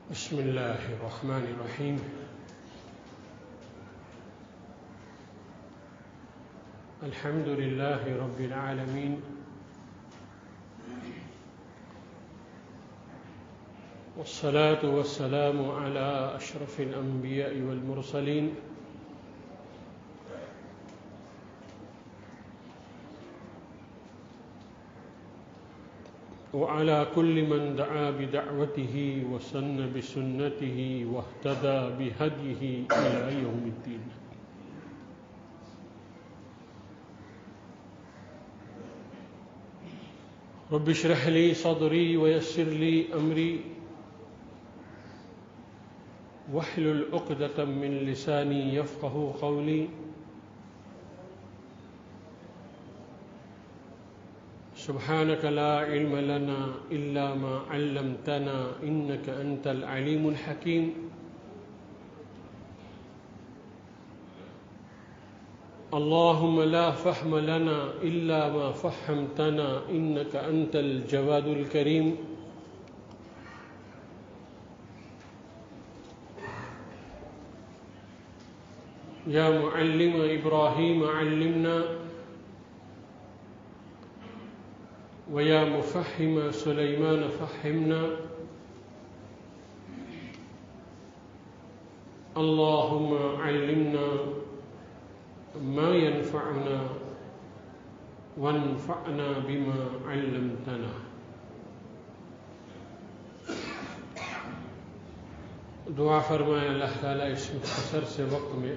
بسم اللہ الرحمن الرحیم الحمد للہ رب العالمین والصلاة والسلام على اشرف الانبیاء والمرسلین وعلى كل من دعا بدعوته وسن بسنته واهتدى بهديه إلى يوم الدين. رب اشرح لي صدري ويسر لي أمري واحلل عقدة من لساني يفقه قولي. سبحانك لا علم لنا إلا ما علمتنا إنك أنت العليم الحكيم. اللهم لا فهم لنا إلا ما فهمتنا إنك أنت الجواد الكريم. يا معلم إبراهيم علمنا ويا مفهم سليمان فهمنا. اللهم علمنا ما ينفعنا وانفعنا بما علمتنا. دعا فرمائے اللہ تعالیٰ اس مختصر سے وقت میں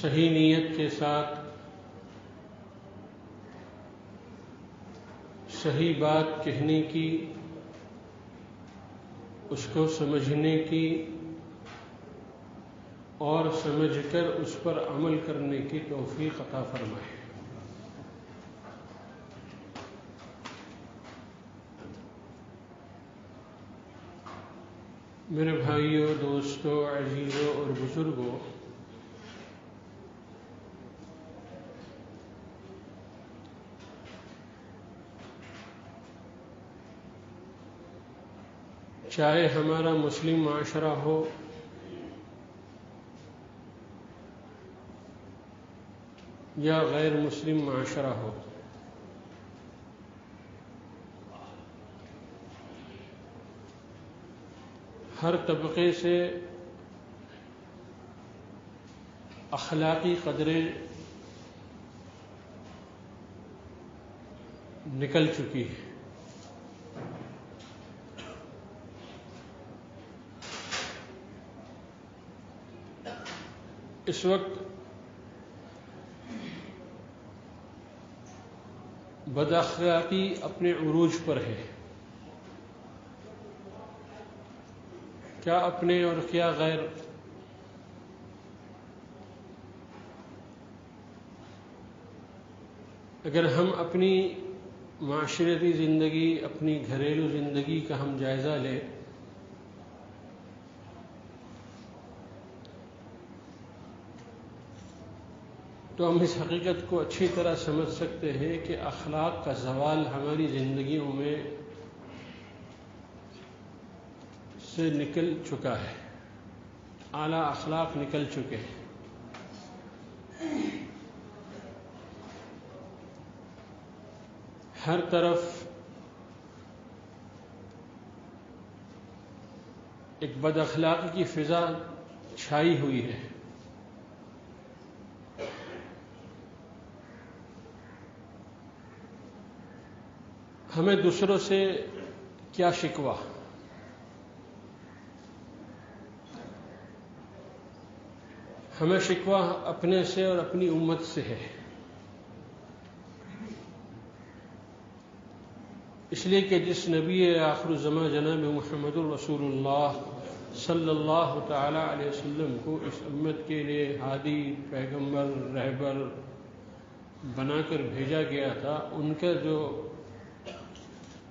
صحیح نیت کے ساتھ صحیح بات کہنے کی، اس کو سمجھنے کی اور سمجھ کر اس پر عمل کرنے کی توفیق عطا فرمائے. میرے بھائیوں، دوستوں، عزیزوں اور بزرگوں، چاہے ہمارا مسلم معاشرہ ہو یا غیر مسلم معاشرہ ہو، ہر طبقے سے اخلاقی قدریں نکل چکی ہیں. اس وقت بد اخلاقی اپنے عروج پر ہے. کیا اپنے اور کیا غیر. اگر ہم اپنی معاشرتی زندگی، اپنی گھریلو زندگی کا ہم جائزہ لیں تو ہم اس حقیقت کو اچھی طرح سمجھ سکتے ہیں کہ اخلاق کا زوال ہماری زندگیوں میں سے نکل چکا ہے. اعلیٰ اخلاق نکل چکے ہیں. ہر طرف ایک بد اخلاقی کی فضا چھائی ہوئی ہے. ہمیں دوسروں سے کیا شکوہ؟ ہمیں شکوہ اپنے سے اور اپنی امت سے ہے. اس لیے کہ جس نبی آخر الزماں جناب محمد الرسول اللہ صلی اللہ تعالی علیہ وسلم کو اس امت کے لیے ہادی، پیغمبر، رہبر بنا کر بھیجا گیا تھا،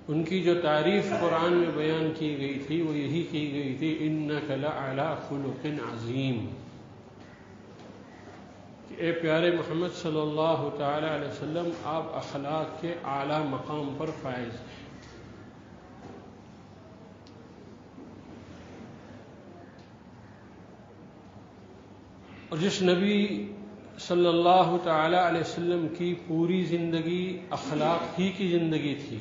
ان کی جو تعریف قرآن میں بیان کی گئی تھی وہ یہی کی گئی تھی، اِنَّكَ لَعَلَىٰ خُلُقٍ عَظِيمٍ، کہ اے پیارے محمد صلی اللہ تعالی علیہ وسلم، آپ اخلاق کے اعلیٰ مقام پر فائز ہیں. اور جس نبی صلی اللہ تعالی علیہ وسلم کی پوری زندگی اخلاق ہی کی زندگی تھی،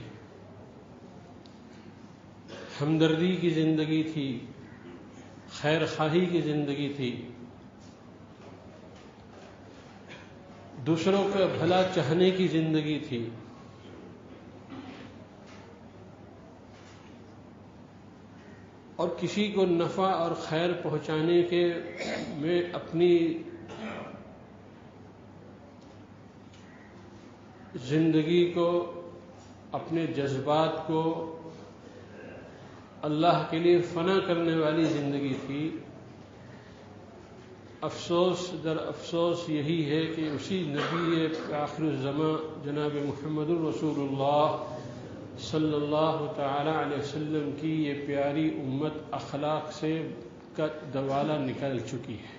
ہمدردی کی زندگی تھی، خیر خواہی کی زندگی تھی، دوسروں کا بھلا چاہنے کی زندگی تھی، اور کسی کو نفع اور خیر پہنچانے کے میں اپنی زندگی کو، اپنے جذبات کو اللہ کے لیے فنا کرنے والی زندگی تھی۔ افسوس در افسوس یہی ہے کہ اسی نبی آخر الزماں جناب محمد الرسول اللہ صلی اللہ تعالی علیہ وسلم کی یہ پیاری امت اخلاق سے کا دوالا نکل چکی ہے۔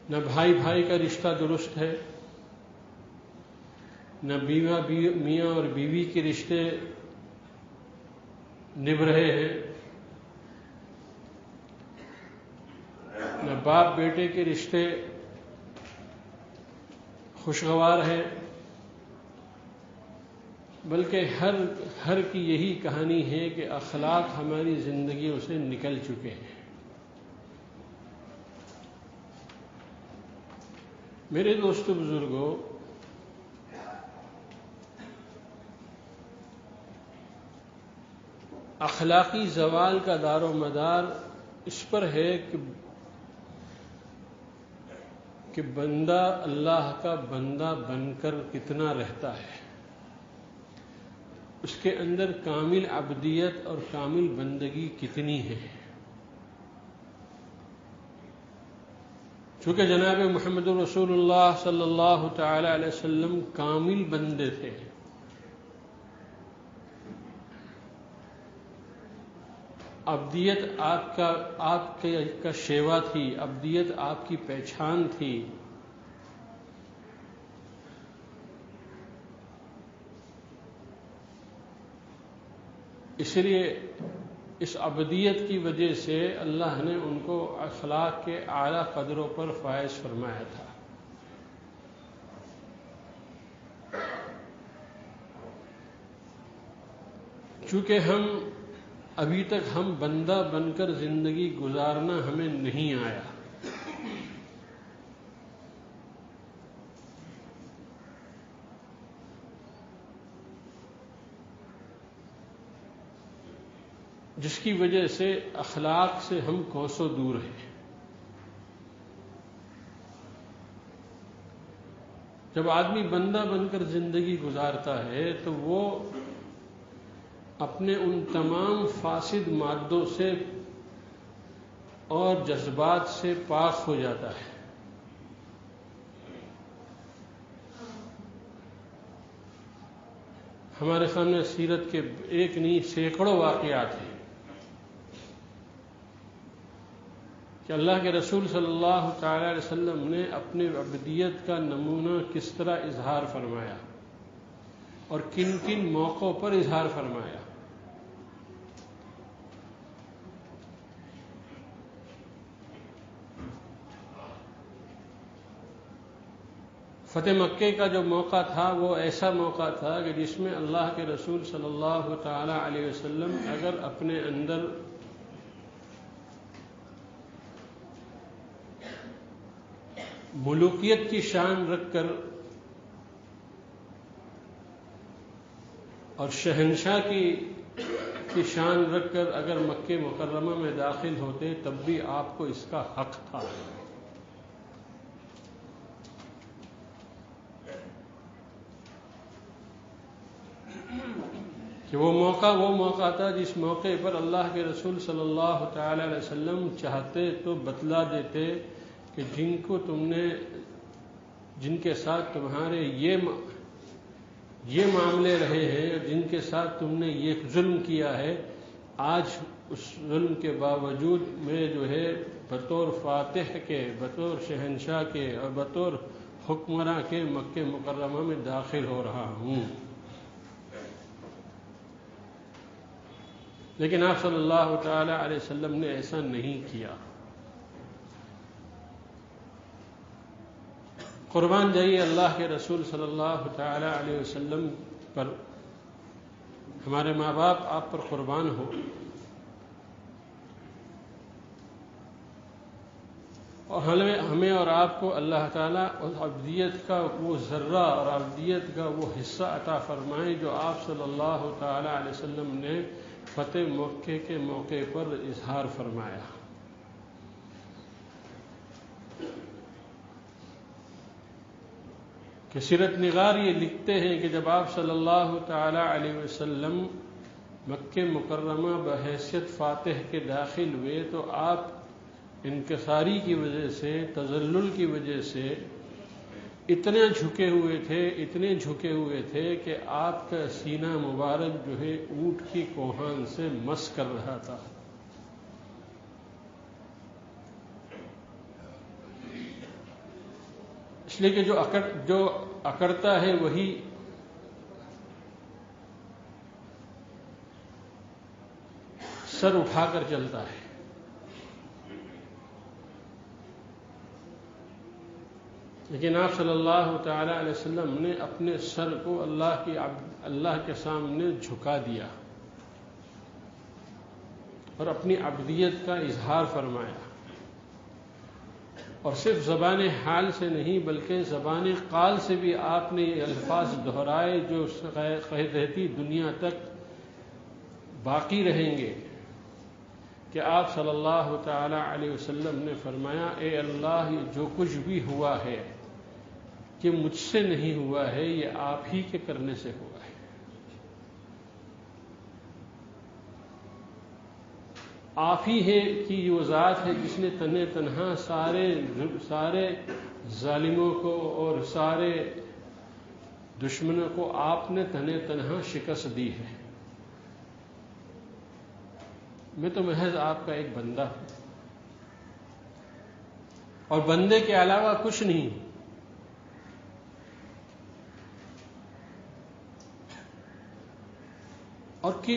نہ بھائی بھائی کا رشتہ درست ہے، نہ میاں اور بیوی کے رشتے نبھ رہے ہیں، نہ باپ بیٹے کے رشتے خوشگوار ہیں، بلکہ ہر کی یہی کہانی ہے کہ اخلاق ہماری زندگیوں سے نکل چکے ہیں۔ میرے دوستو بزرگوں، اخلاقی زوال کا دار و مدار اس پر ہے کہ بندہ اللہ کا بندہ بن کر کتنا رہتا ہے، اس کے اندر کامل عبدیت اور کامل بندگی کتنی ہے۔ چونکہ جناب محمد رسول اللہ صلی اللہ تعالی علیہ وسلم کامل بندے تھے، ابدیت آپ کا شیوا تھی، ابدیت آپ کی پہچان تھی۔ اس لیے اس ابدیت کی وجہ سے اللہ نے ان کو اخلاق کے اعلیٰ قدروں پر فائز فرمایا تھا۔ چونکہ ابھی تک ہم بندہ بن کر زندگی گزارنا ہمیں نہیں آیا، جس کی وجہ سے اخلاق سے ہم کوسوں دور ہیں۔ جب آدمی بندہ بن کر زندگی گزارتا ہے تو وہ اپنے ان تمام فاسد مادوں سے اور جذبات سے پاک ہو جاتا ہے۔ ہمارے سامنے سیرت کے ایک نہیں سینکڑوں واقعات ہیں کہ اللہ کے رسول صلی اللہ تعالی علیہ وسلم نے اپنے عبدیت کا نمونہ کس طرح اظہار فرمایا اور کن کن موقعوں پر اظہار فرمایا۔ فتح مکے کا جو موقع تھا وہ ایسا موقع تھا کہ جس میں اللہ کے رسول صلی اللہ تعالی علیہ وسلم اگر اپنے اندر ملوکیت کی شان رکھ کر اور شہنشاہ کی شان رکھ کر اگر مکہ مکرمہ میں داخل ہوتے تب بھی آپ کو اس کا حق تھا۔ کہ وہ موقع تھا جس موقع پر اللہ کے رسول صلی اللہ تعالی علیہ وسلم چاہتے تو بتلا دیتے کہ جن کے ساتھ تمہارے یہ معاملے رہے ہیں، جن کے ساتھ تم نے یہ ظلم کیا ہے، آج اس ظلم کے باوجود میں جو ہے بطور فاتح کے، بطور شہنشاہ کے اور بطور حکمراں کے مکہ مکرمہ میں داخل ہو رہا ہوں۔ لیکن آپ صلی اللہ تعالی علیہ وسلم نے ایسا نہیں کیا۔ قربان جائیے اللہ کے رسول صلی اللہ تعالی علیہ وسلم پر، ہمارے ماں باپ آپ پر قربان ہو، اور ہمیں اور آپ کو اللہ تعالیٰ اس عبدیت کا وہ ذرہ اور عبدیت کا وہ حصہ عطا فرمائے جو آپ صلی اللہ تعالی علیہ وسلم نے فتح مکہ کے موقع پر اظہار فرمایا۔ کہ سیرت نگار یہ لکھتے ہیں کہ جب آپ صلی اللہ تعالی علیہ وسلم مکہ مکرمہ بحیثیت فاتح کے داخل ہوئے تو آپ انکساری کی وجہ سے، تذلل کی وجہ سے اتنے جھکے ہوئے تھے کہ آپ کا سینہ مبارک جو ہے اونٹ کی کوہان سے مس کر رہا تھا۔ اس لیے کہ جو اکڑتا ہے وہی سر اٹھا کر چلتا ہے۔ لیکن آپ صلی اللہ تعالی علیہ وسلم نے اپنے سر کو اللہ کے سامنے جھکا دیا اور اپنی عبدیت کا اظہار فرمایا، اور صرف زبان حال سے نہیں بلکہ زبان قال سے بھی آپ نے یہ الفاظ دہرائے جو قیدتی دنیا تک باقی رہیں گے، کہ آپ صلی اللہ تعالی علیہ وسلم نے فرمایا، اے اللہ یہ جو کچھ بھی ہوا ہے کہ مجھ سے نہیں ہوا ہے، یہ آپ ہی کے کرنے سے ہوا ہے۔ آپ ہی ہے کہ وہ ذات ہے جس نے تنہا سارے ظالموں کو اور سارے دشمنوں کو آپ نے تنہا شکست دی ہے۔ میں تو محض آپ کا ایک بندہ ہوں اور بندے کے علاوہ کچھ نہیں ہوں۔ اور کہ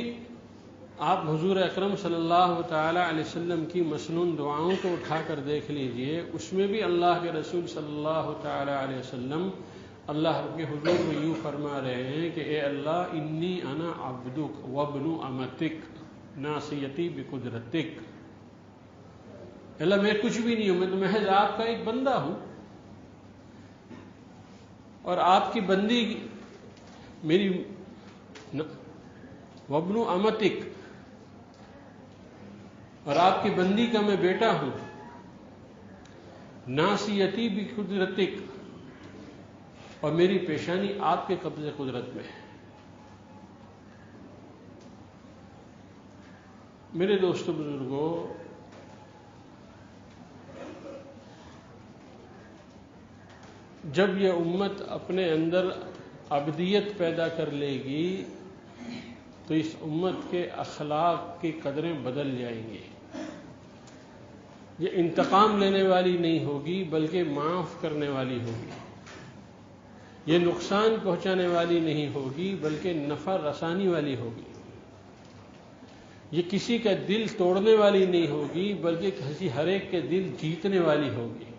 آپ حضور اکرم صلی اللہ تعالی علیہ وسلم کی مسنون دعاؤں کو اٹھا کر دیکھ لیجئے، اس میں بھی اللہ کے رسول صلی اللہ تعالی علیہ وسلم اللہ کے حضور میں یوں فرما رہے ہیں کہ اے اللہ انی انا عبدک وابن امتک ناصیتی بقدرتک۔ اللہ میں کچھ بھی نہیں ہوں، میں تو محض آپ کا ایک بندہ ہوں، اور آپ کی بندی میری وابن امتک، اور آپ کی بندی کا میں بیٹا ہوں، ناصیتی بقدرتک، اور میری پیشانی آپ کے قبضے قدرت میں ہے۔ میرے دوستو بزرگوں، جب یہ امت اپنے اندر عبدیت پیدا کر لے گی تو اس امت کے اخلاق کی قدریں بدل جائیں گی۔ یہ انتقام لینے والی نہیں ہوگی بلکہ معاف کرنے والی ہوگی۔ یہ نقصان پہنچانے والی نہیں ہوگی بلکہ نفع رسانی والی ہوگی۔ یہ کسی کا دل توڑنے والی نہیں ہوگی بلکہ ہر ایک کے دل جیتنے والی ہوگی۔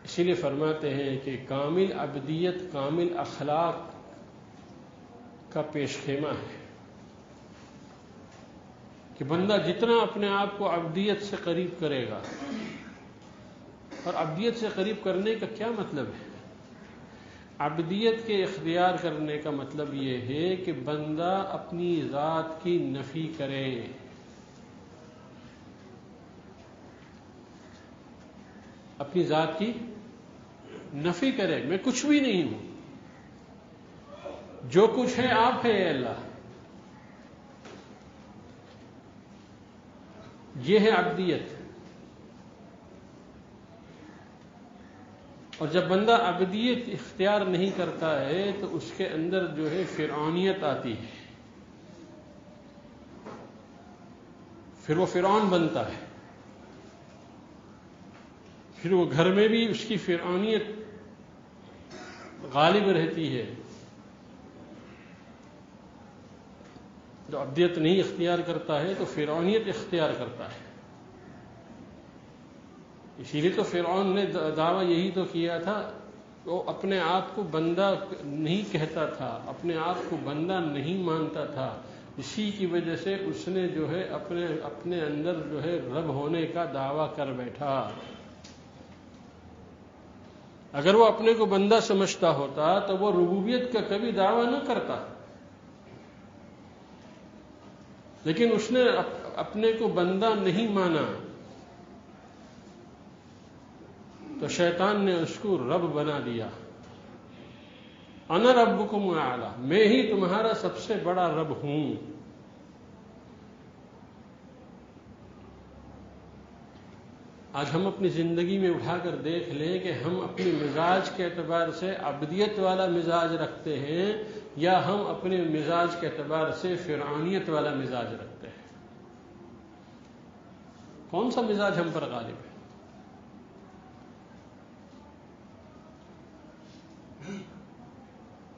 اسی لیے فرماتے ہیں کہ کامل عبدیت کامل اخلاق کا پیش خیمہ ہے، کہ بندہ جتنا اپنے آپ کو عبدیت سے قریب کرے گا، اور عبدیت سے قریب کرنے کا کیا مطلب ہے؟ عبدیت کے اختیار کرنے کا مطلب یہ ہے کہ بندہ اپنی ذات کی نفی کرے، اپنی ذات کی نفی کرے، میں کچھ بھی نہیں ہوں، جو کچھ ہے آپ ہے اے اللہ۔ یہ ہے عبدیت۔ اور جب بندہ عبدیت اختیار نہیں کرتا ہے تو اس کے اندر جو ہے فرعونیت آتی ہے، پھر وہ فرعون بنتا ہے، پھر وہ گھر میں بھی اس کی فرعونیت غالب رہتی ہے، جو عبدیت نہیں اختیار کرتا ہے تو فرعونیت اختیار کرتا ہے۔ اسی لیے تو فرعون نے دعویٰ یہی تو کیا تھا، وہ اپنے آپ کو بندہ نہیں کہتا تھا، اپنے آپ کو بندہ نہیں مانتا تھا، اسی کی وجہ سے اس نے جو ہے اپنے اندر جو ہے رب ہونے کا دعویٰ کر بیٹھا۔ اگر وہ اپنے کو بندہ سمجھتا ہوتا تو وہ ربوبیت کا کبھی دعویٰ نہ کرتا، لیکن اس نے اپنے کو بندہ نہیں مانا تو شیطان نے اس کو رب بنا دیا۔ انا ربکم الاعلی، میں ہی تمہارا سب سے بڑا رب ہوں۔ آج ہم اپنی زندگی میں اٹھا کر دیکھ لیں کہ ہم اپنے مزاج کے اعتبار سے عبدیت والا مزاج رکھتے ہیں یا ہم اپنے مزاج کے اعتبار سے فرعونیت والا مزاج رکھتے ہیں۔ کون سا مزاج ہم پر غالب ہے؟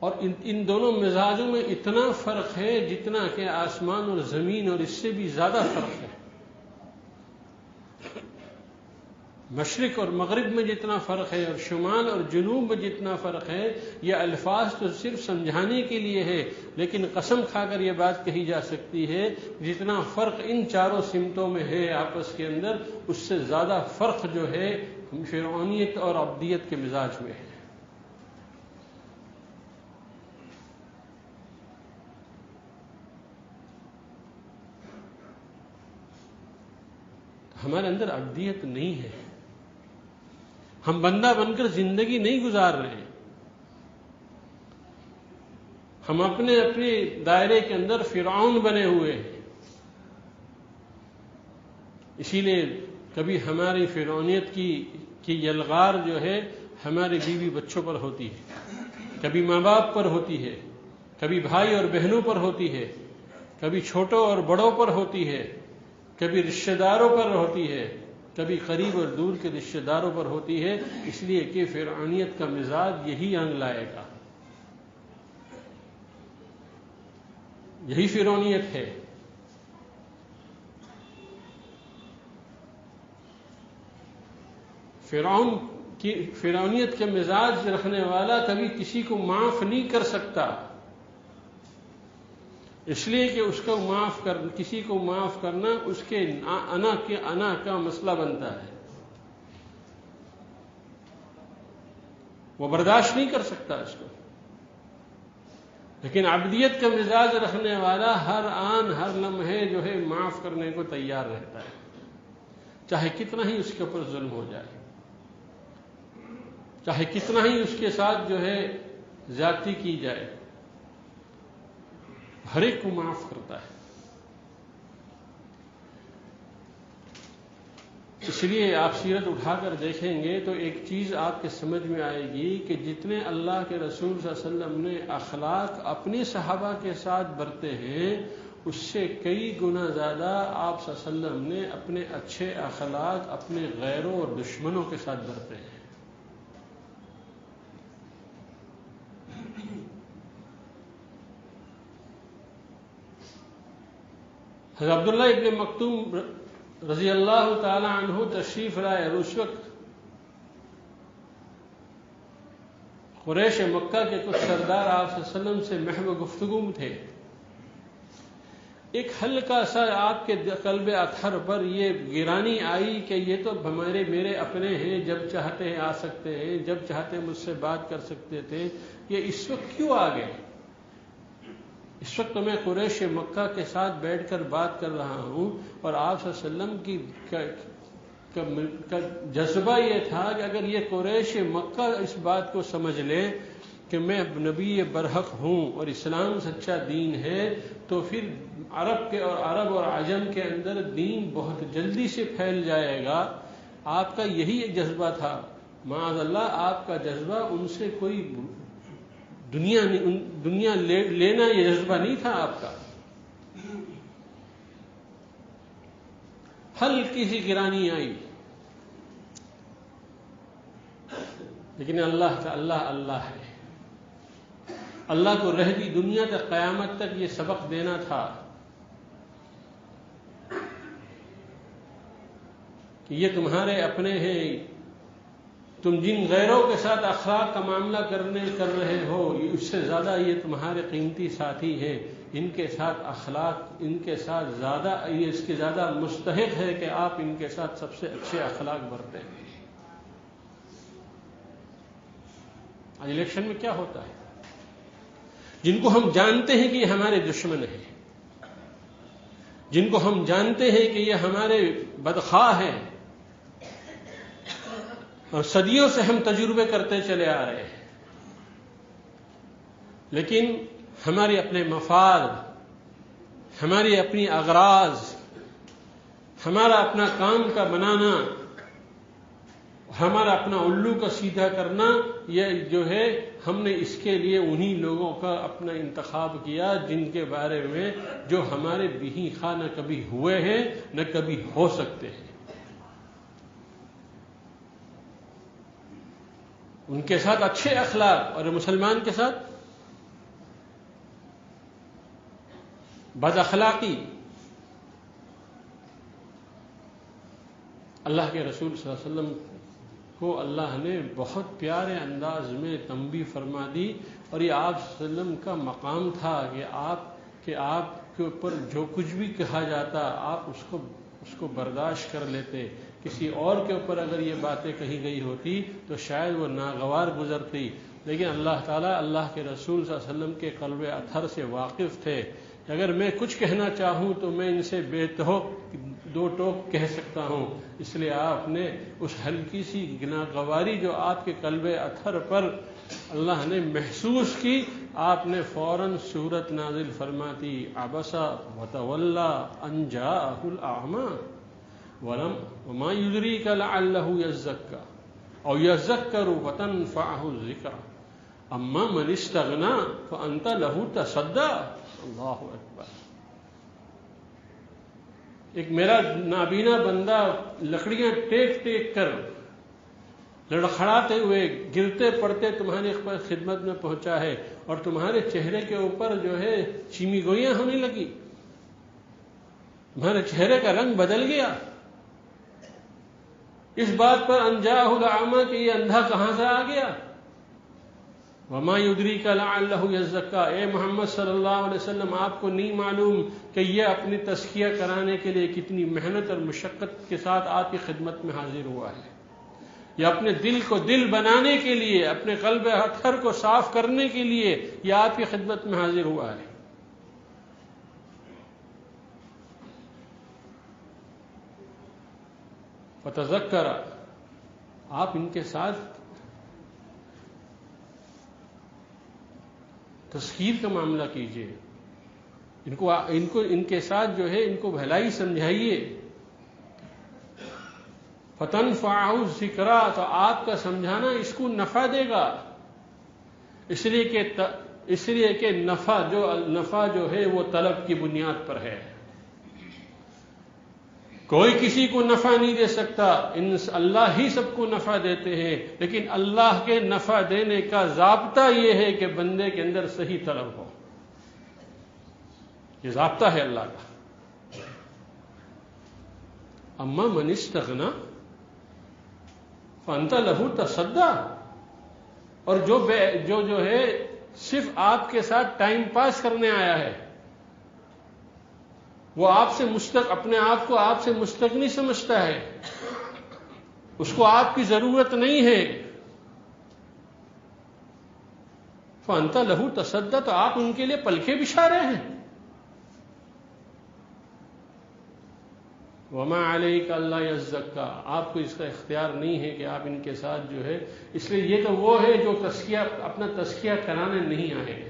اور ان دونوں مزاجوں میں اتنا فرق ہے جتنا کہ آسمان اور زمین، اور اس سے بھی زیادہ فرق ہے۔ مشرق اور مغرب میں جتنا فرق ہے اور شمال اور جنوب میں جتنا فرق ہے، یہ الفاظ تو صرف سمجھانے کے لیے ہے، لیکن قسم کھا کر یہ بات کہی جا سکتی ہے جتنا فرق ان چاروں سمتوں میں ہے آپس کے اندر، اس سے زیادہ فرق جو ہے فرعونیت اور عبدیت کے مزاج میں ہے۔ ہمارے اندر عبدیت نہیں ہے، ہم بندہ بن کر زندگی نہیں گزار رہے ہیں، ہم اپنے دائرے کے اندر فرعون بنے ہوئے ہیں۔ اسی لیے کبھی ہماری فرعونیت کی یلغار جو ہے ہمارے بیوی بچوں پر ہوتی ہے، کبھی ماں باپ پر ہوتی ہے، کبھی بھائی اور بہنوں پر ہوتی ہے، کبھی چھوٹوں اور بڑوں پر ہوتی ہے، کبھی رشتہ داروں پر ہوتی ہے، کبھی قریب اور دور کے رشتہ داروں پر ہوتی ہے، اس لیے کہ فرعونیت کا مزاج یہی انگ لائے گا، یہی فرعونیت ہے۔ فرعونیت کے مزاج رکھنے والا کبھی کسی کو معاف نہیں کر سکتا، اس لیے کہ کسی کو معاف کرنا اس کے انا کا مسئلہ بنتا ہے، وہ برداشت نہیں کر سکتا اس کو۔ لیکن عبدیت کا مزاج رکھنے والا ہر آن ہر لمحے جو ہے معاف کرنے کو تیار رہتا ہے، چاہے کتنا ہی اس کے اوپر ظلم ہو جائے، چاہے کتنا ہی اس کے ساتھ جو ہے زیادتی کی جائے، ہر ایک کو معاف کرتا ہے۔ اس لیے آپ سیرت اٹھا کر دیکھیں گے تو ایک چیز آپ کے سمجھ میں آئے گی کہ جتنے اللہ کے رسول صلی اللہ علیہ وسلم نے اخلاق اپنے صحابہ کے ساتھ برتے ہیں، اس سے کئی گنا زیادہ آپ صلی اللہ علیہ وسلم نے اپنے اچھے اخلاق اپنے غیروں اور دشمنوں کے ساتھ برتے ہیں۔ حضرت عبداللہ ابن مکتوم رضی اللہ تعالی عنہ تشریف لائے، اور اس وقت قریش مکہ کے کچھ سردار آپ صلی اللہ علیہ وسلم سے محو گفتگو تھے۔ ایک ہلکا سا آپ کے قلب اطہر پر یہ گرانی آئی کہ یہ تو میرے اپنے ہیں، جب چاہتے ہیں آ سکتے ہیں، جب چاہتے ہیں مجھ سے بات کر سکتے تھے، یہ اس وقت کیوں آ گئے؟ اس وقت میں قریش مکہ کے ساتھ بیٹھ کر بات کر رہا ہوں، اور آپ صلی اللہ علیہ وسلم کا جذبہ یہ تھا کہ اگر یہ قریش مکہ اس بات کو سمجھ لے کہ میں نبی برحق ہوں اور اسلام سچا دین ہے، تو پھر عرب اور عجم کے اندر دین بہت جلدی سے پھیل جائے گا۔ آپ کا یہی ایک جذبہ تھا، معاذ اللہ آپ کا جذبہ ان سے کوئی دنیا لینا یہ جذبہ نہیں تھا آپ کا۔ ہلکی سی گرانی آئی، لیکن اللہ کا اللہ ہے، اللہ کو رہتی دنیا تک قیامت تک یہ سبق دینا تھا کہ یہ تمہارے اپنے ہیں، تم جن غیروں کے ساتھ اخلاق کا معاملہ کر رہے ہو اس سے زیادہ یہ تمہارے قیمتی ساتھی ہیں، ان کے ساتھ اخلاق، ان کے ساتھ زیادہ یہ اس کے زیادہ مستحق ہے کہ آپ ان کے ساتھ سب سے اچھے اخلاق برتیں۔ آج الیکشن میں کیا ہوتا ہے؟ جن کو ہم جانتے ہیں کہ یہ ہمارے دشمن ہیں، جن کو ہم جانتے ہیں کہ یہ ہمارے بدخواہ ہیں، اور صدیوں سے ہم تجربے کرتے چلے آ رہے ہیں، لیکن ہمارے اپنے مفاد، ہماری اپنی اغراض، ہمارا اپنا کام کا بنانا، ہمارا اپنا الو کا سیدھا کرنا، یہ جو ہے ہم نے اس کے لیے انہی لوگوں کا اپنا انتخاب کیا جن کے بارے میں جو ہمارے بھی خواہ نہ کبھی ہوئے ہیں نہ کبھی ہو سکتے ہیں۔ ان کے ساتھ اچھے اخلاق اور مسلمان کے ساتھ بد اخلاقی۔ اللہ کے رسول صلی اللہ علیہ وسلم کو اللہ نے بہت پیارے انداز میں تنبیہ فرما دی، اور یہ آپ صلی اللہ علیہ وسلم کا مقام تھا کہ آپ کے اوپر جو کچھ بھی کہا جاتا آپ اس کو برداشت کر لیتے۔ کسی اور کے اوپر اگر یہ باتیں کہی گئی ہوتی تو شاید وہ ناگوار گزرتی، لیکن اللہ تعالیٰ اللہ کے رسول صلی اللہ علیہ وسلم کے قلب اطہر سے واقف تھے کہ اگر میں کچھ کہنا چاہوں تو میں ان سے بے توق دو ٹوک کہہ سکتا ہوں، اس لیے آپ نے اس ہلکی سی ناگواری جو آپ کے قلب اطہر پر اللہ نے محسوس کی، آپ نے فوراً سورت نازل فرما دی، عبس وتولی ان جاءہ الاعمی وما يدريك لعله يزكى او يذكر فتنفعه الذكرى اما من استغنى فانت له تصدى۔ اللہ اکبر۔ ایک میرا نابینا بندہ لکڑیاں ٹیک ٹیک کر لڑکھڑاتے ہوئے گرتے پڑتے تمہاری خدمت میں پہنچا ہے، اور تمہارے چہرے کے اوپر جو ہے چیمی گوئیاں ہونے لگی، تمہارے چہرے کا رنگ بدل گیا، اس بات پر انجاہ الاعمی کہ یہ اندھا کہاں سے آ گیا۔ وما يدريك لعله يزكى، اے محمد صلی اللہ علیہ وسلم آپ کو نہیں معلوم کہ یہ اپنی تزکیہ کرانے کے لیے کتنی محنت اور مشقت کے ساتھ آپ کی خدمت میں حاضر ہوا ہے، یہ اپنے دل کو دل بنانے کے لیے، اپنے قلب اطہر کو صاف کرنے کے لیے یہ آپ کی خدمت میں حاضر ہوا ہے۔ فتذکر، آپ ان کے ساتھ تذکیر کا معاملہ کیجئے، ان کے ساتھ جو ہے ان کو بھلائی سمجھائیے۔ فتنفعہ الذکریٰ، تو آپ کا سمجھانا اس کو نفع دے گا، اس لیے کہ نفع جو ہے وہ طلب کی بنیاد پر ہے، کوئی کسی کو نفع نہیں دے سکتا، اللہ ہی سب کو نفع دیتے ہیں، لیکن اللہ کے نفع دینے کا ضابطہ یہ ہے کہ بندے کے اندر صحیح طلب ہو، یہ ضابطہ ہے اللہ کا۔ اما من استغنی فانت لہ تصدی، اور جو ہے صرف آپ کے ساتھ ٹائم پاس کرنے آیا ہے، وہ اپنے آپ کو آپ سے مستغنی سمجھتا ہے، اس کو آپ کی ضرورت نہیں ہے، فانت لہ تصدی، تو آپ ان کے لیے پلکیں بچھا رہے ہیں۔ وما علیک الا یزکی، آپ کو اس کا اختیار نہیں ہے کہ آپ ان کے ساتھ جو ہے، اس لیے یہ تو وہ ہے جو اپنا تزکیہ کرانے نہیں آئے ہیں۔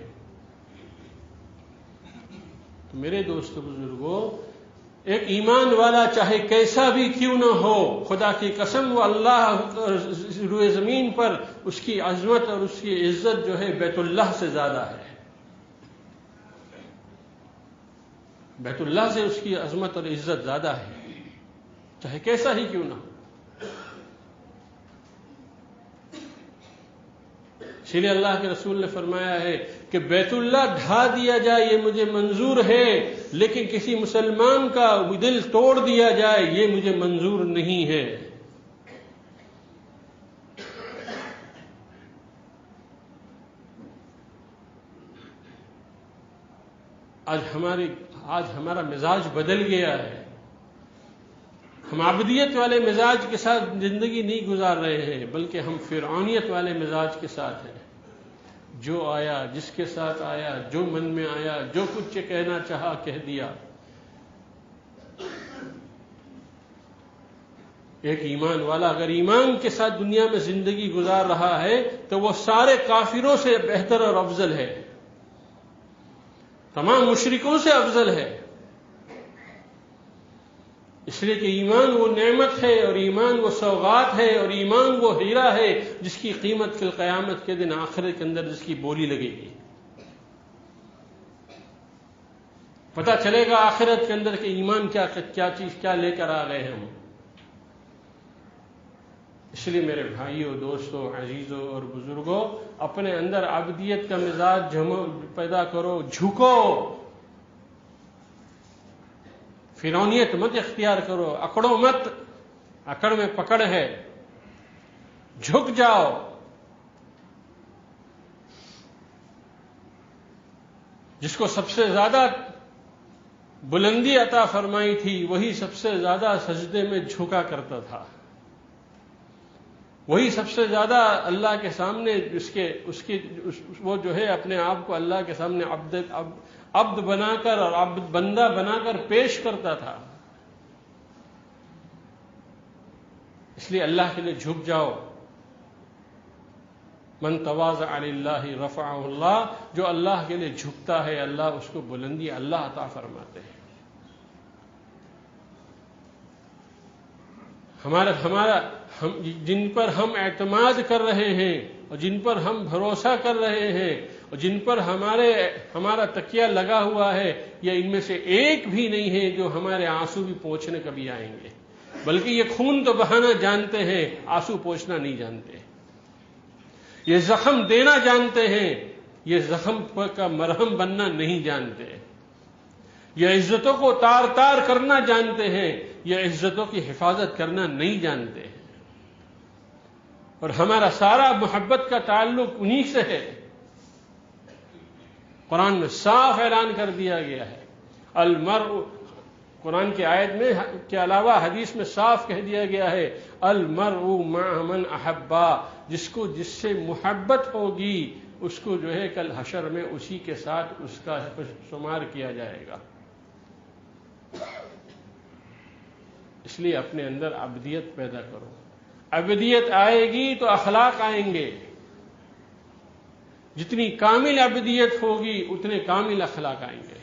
تو میرے دوستو بزرگوں، ایک ایمان والا چاہے کیسا بھی کیوں نہ ہو، خدا کی قسم وہ اللہ روئے زمین پر اس کی عظمت اور اس کی عزت جو ہے بیت اللہ سے زیادہ ہے، بیت اللہ سے اس کی عظمت اور عزت زیادہ ہے، چاہے کیسا ہی کیوں نہ ہو۔ اسی لیے اللہ کے رسول نے فرمایا ہے کہ بیت اللہ ڈھا دیا جائے یہ مجھے منظور ہے، لیکن کسی مسلمان کا دل توڑ دیا جائے یہ مجھے منظور نہیں ہے۔ آج ہمارا مزاج بدل گیا ہے، ہم عبدیت والے مزاج کے ساتھ زندگی نہیں گزار رہے ہیں، بلکہ ہم فرعونیت والے مزاج کے ساتھ ہیں۔ جو آیا، جس کے ساتھ آیا، جو من میں آیا، جو کچھ کہنا چاہا کہہ دیا۔ ایک ایمان والا اگر ایمان کے ساتھ دنیا میں زندگی گزار رہا ہے تو وہ سارے کافروں سے بہتر اور افضل ہے، تمام مشرکوں سے افضل ہے۔ اس لیے کہ ایمان وہ نعمت ہے، اور ایمان وہ سوغات ہے، اور ایمان وہ ہیرا ہے جس کی قیمت فی القیامت کے دن آخرت کے اندر جس کی بولی لگے گی۔ پتہ چلے گا آخرت کے اندر کہ ایمان کیا چیز کیا لے کر آ گئے ہم۔ اس لیے میرے بھائیوں، دوستوں، عزیزوں اور بزرگوں، اپنے اندر عبدیت کا مزاج پیدا کرو، جھکو، فرعونیت مت اختیار کرو، اکڑو مت، اکڑ میں پکڑ ہے، جھک جاؤ۔ جس کو سب سے زیادہ بلندی عطا فرمائی تھی وہی سب سے زیادہ سجدے میں جھکا کرتا تھا، وہی سب سے زیادہ اللہ کے سامنے وہ جو ہے اپنے آپ کو اللہ کے سامنے عبد بنا کر اور بندہ بنا کر پیش کرتا تھا۔ اس لیے اللہ کے لیے جھک جاؤ۔ من تواضع للہ رفعہ اللہ، جو اللہ کے لیے جھکتا ہے اللہ اس کو بلندی اللہ عطا فرماتے ہیں۔ جن پر ہم اعتماد کر رہے ہیں اور جن پر ہم بھروسہ کر رہے ہیں اور جن پر ہمارا تکیہ لگا ہوا ہے، یہ ان میں سے ایک بھی نہیں ہے جو ہمارے آنسو بھی پوچھنے کبھی آئیں گے، بلکہ یہ خون تو بہانا جانتے ہیں، آنسو پوچھنا نہیں جانتے۔ یہ زخم دینا جانتے ہیں، یہ زخم کا مرہم بننا نہیں جانتے۔ یہ عزتوں کو تار تار کرنا جانتے ہیں، یہ عزتوں کی حفاظت کرنا نہیں جانتے۔ اور ہمارا سارا محبت کا تعلق انہی سے ہے۔ قرآن میں صاف اعلان کر دیا گیا ہے، المرء، قرآن کی آیت میں کے علاوہ حدیث میں صاف کہہ دیا گیا ہے، المرء مع من احبا، جس سے محبت ہوگی اس کو جو ہے کل حشر میں اسی کے ساتھ اس کا شمار کیا جائے گا۔ اس لیے اپنے اندر عبدیت پیدا کرو، عبدیت آئے گی تو اخلاق آئیں گے، جتنی کامل عبدیت ہوگی اتنے کامل اخلاق آئیں گے۔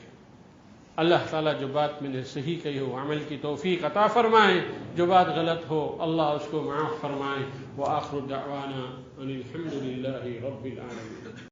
اللہ تعالیٰ جو بات میں نے صحیح کہی ہو عمل کی توفیق عطا فرمائے، جو بات غلط ہو اللہ اس کو معاف فرمائے۔ وآخر دعوانا ان الحمد للہ رب العالمین۔